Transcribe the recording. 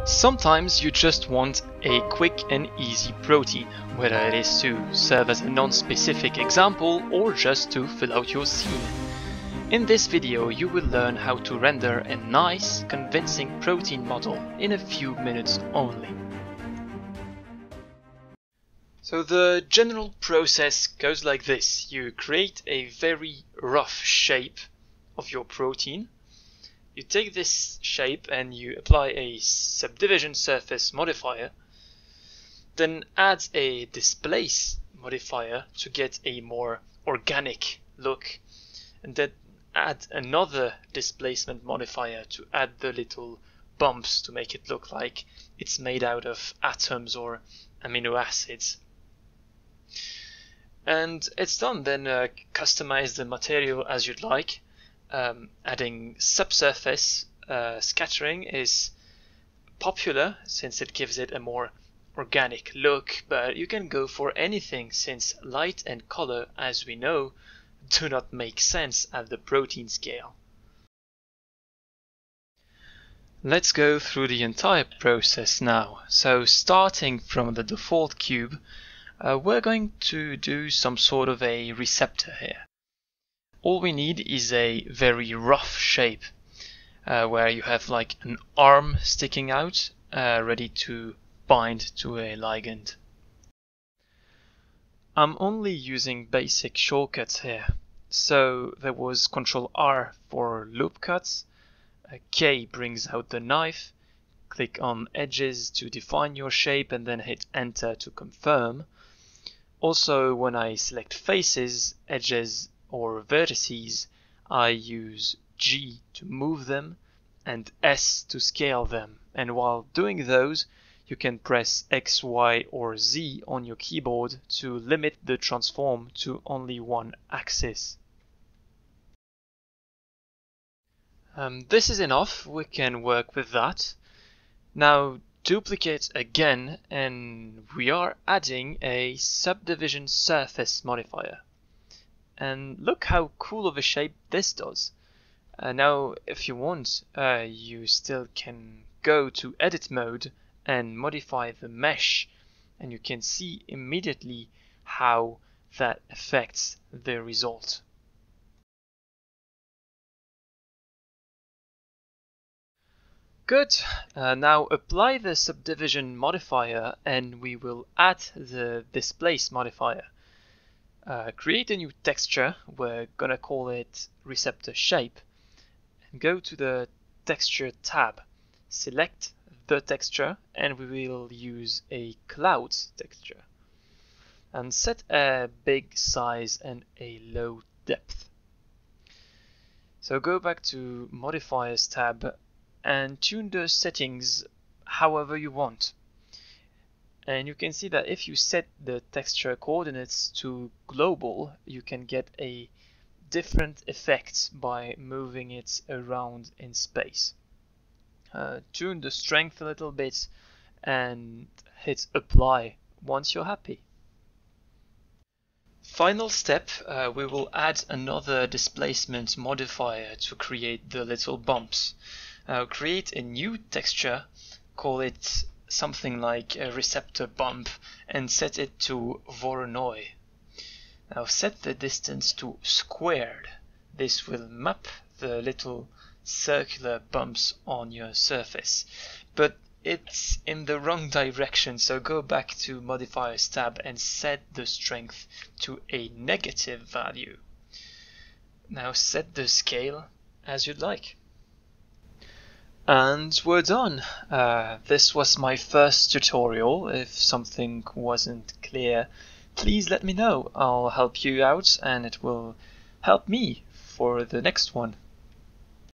Sometimes you just want a quick and easy protein, whether it is to serve as a non-specific example or just to fill out your scene. In this video you will learn how to render a nice, convincing protein model in a few minutes only. So the general process goes like this. You create a very rough shape of your protein. You take this shape and you apply a subdivision surface modifier, then add a displace modifier to get a more organic look, and then add another displacement modifier to add the little bumps to make it look like it's made out of atoms or amino acids. And it's done. Then customize the material as you'd like. Adding subsurface scattering is popular since it gives it a more organic look, but you can go for anything since light and color, as we know, do not make sense at the protein scale. Let's go through the entire process now. So starting from the default cube, we're going to do some sort of a receptor here. All we need is a very rough shape where you have like an arm sticking out ready to bind to a ligand. I'm only using basic shortcuts here. So there was Ctrl R for loop cuts, K brings out the knife, click on edges to define your shape and then hit enter to confirm. Also when I select faces, edges or vertices, I use G to move them and S to scale them, and while doing those you can press X, Y or Z on your keyboard to limit the transform to only one axis. This is enough, we can work with that. Now duplicate again and we are adding a subdivision surface modifier. And look how cool of a shape this does. Now if you want, you still can go to edit mode and modify the mesh, and you can see immediately how that affects the result. Good. Now apply the subdivision modifier and we will add the displace modifier. Create a new texture, we're gonna call it receptor shape, and go to the texture tab, select the texture and we will use a cloud texture and set a big size and a low depth. So go back to modifiers tab and tune the settings however you want. And you can see that if you set the texture coordinates to global, you can get a different effect by moving it around in space. Tune the strength a little bit and hit apply once you're happy. Final step, we will add another displacement modifier to create the little bumps. Create a new texture, call it something like a receptor bump, and set it to Voronoi. Now set the distance to squared. This will map the little circular bumps on your surface, but it's in the wrong direction, so go back to modifiers tab and set the strength to a negative value. Now set the scale as you'd like. And we're done. This was my first tutorial. If something wasn't clear, please let me know. I'll help you out and it will help me for the next one.